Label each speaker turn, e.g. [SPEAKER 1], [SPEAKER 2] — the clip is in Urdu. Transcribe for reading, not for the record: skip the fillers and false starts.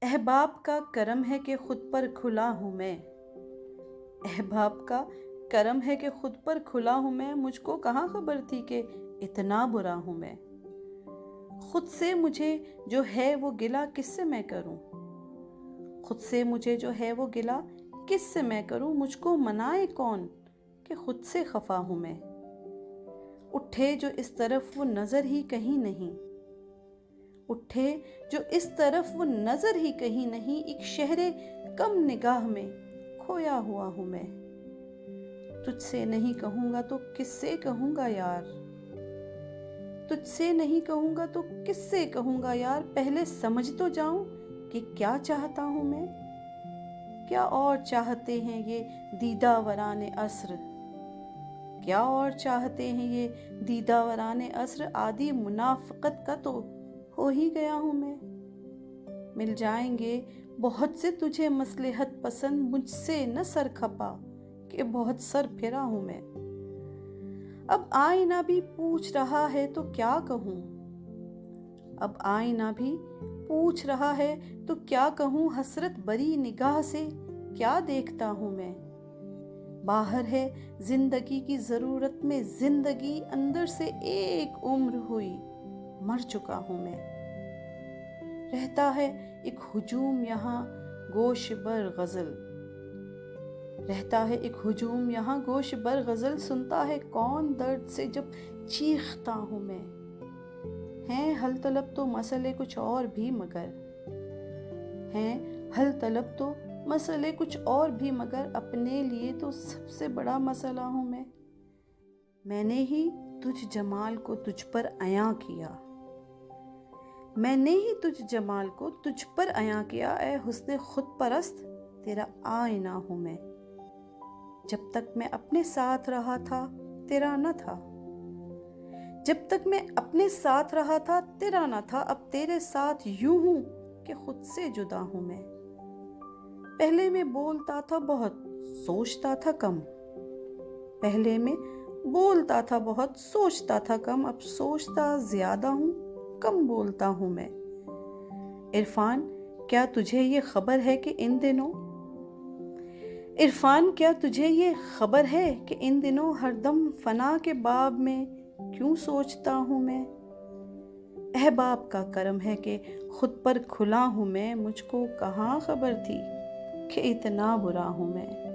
[SPEAKER 1] احباب کا کرم ہے کہ خود پر کھلا ہوں میں۔ احباب کا کرم ہے کہ خود پر کھلا ہوں میں، مجھ کو کہاں خبر تھی کہ اتنا برا ہوں میں۔ خود سے مجھے جو ہے وہ گلہ کس سے میں کروں؟ خود سے مجھے جو ہے وہ گلہ کس سے میں کروں؟ مجھ کو منائے کون کہ خود سے خفا ہوں میں۔ اٹھے جو اس طرف وہ نظر ہی کہیں نہیں، اٹھے جو اس طرف وہ نظر ہی کہیں نہیں، ایک شہر کم نگاہ میں کھویا ہوا ہوں میں۔ تجھ سے نہیں کہوں گا تو کس سے کہوں گا یار، تجھ سے نہیں کہوں گا تو کس سے کہوں گا یار، پہلے سمجھ تو جاؤں کہ کیا چاہتا ہوں میں۔ کیا اور چاہتے ہیں یہ دیدہ وران عصر، کیا اور چاہتے ہیں یہ دیدہ وران عصر، عادی منافقت کا تو ہو ہی گیا ہوں میں۔ مل جائیں گے بہت سے تجھے مصلحت پسند، مجھ سے نہ سر کھپا کہ بہت سر پھرا ہوں میں۔ اب آئینہ بھی پوچھ رہا ہے تو کیا کہوں، اب آئینہ بھی پوچھ رہا ہے تو کیا کہوں، حسرت بری نگاہ سے کیا دیکھتا ہوں میں۔ باہر ہے زندگی کی ضرورت میں زندگی، اندر سے ایک عمر ہوئی مر چکا ہوں میں۔ رہتا ہے ایک ہجوم یہاں گوش بر غزل، رہتا ہے ایک ہجوم یہاں گوش بر غزل، سنتا ہے کون درد سے جب چیختا ہوں میں۔ ہیں حل طلب تو مسئلے کچھ اور بھی مگر، ہیں حل طلب تو مسئلے کچھ اور بھی مگر، اپنے لیے تو سب سے بڑا مسئلہ ہوں میں۔ میں نے ہی تجھ جمال کو تجھ پر عیاں کیا، میں نے ہی تجھ جمال کو تجھ پر عیاں کیا، اے حسن خود پرست تیرا آئینہ ہوں میں۔ جب تک میں اپنے ساتھ رہا تھا تیرا نہ تھا، جب تک میں اپنے ساتھ رہا تھا تیرا نہ تھا، اب تیرے ساتھ یوں ہوں کہ خود سے جدا ہوں میں۔ پہلے میں بولتا تھا بہت سوچتا تھا کم، پہلے میں بولتا تھا بہت سوچتا تھا کم، اب سوچتا زیادہ ہوں کم بولتا ہوں میں۔ عرفان کیا تجھے یہ خبر ہے کہ ان دنوں، عرفان کیا تجھے یہ خبر ہے کہ ان دنوں ہر دم فنا کے باب میں کیوں سوچتا ہوں میں۔ احباب کا کرم ہے کہ خود پر کھلا ہوں میں، مجھ کو کہاں خبر تھی کہ اتنا برا ہوں میں۔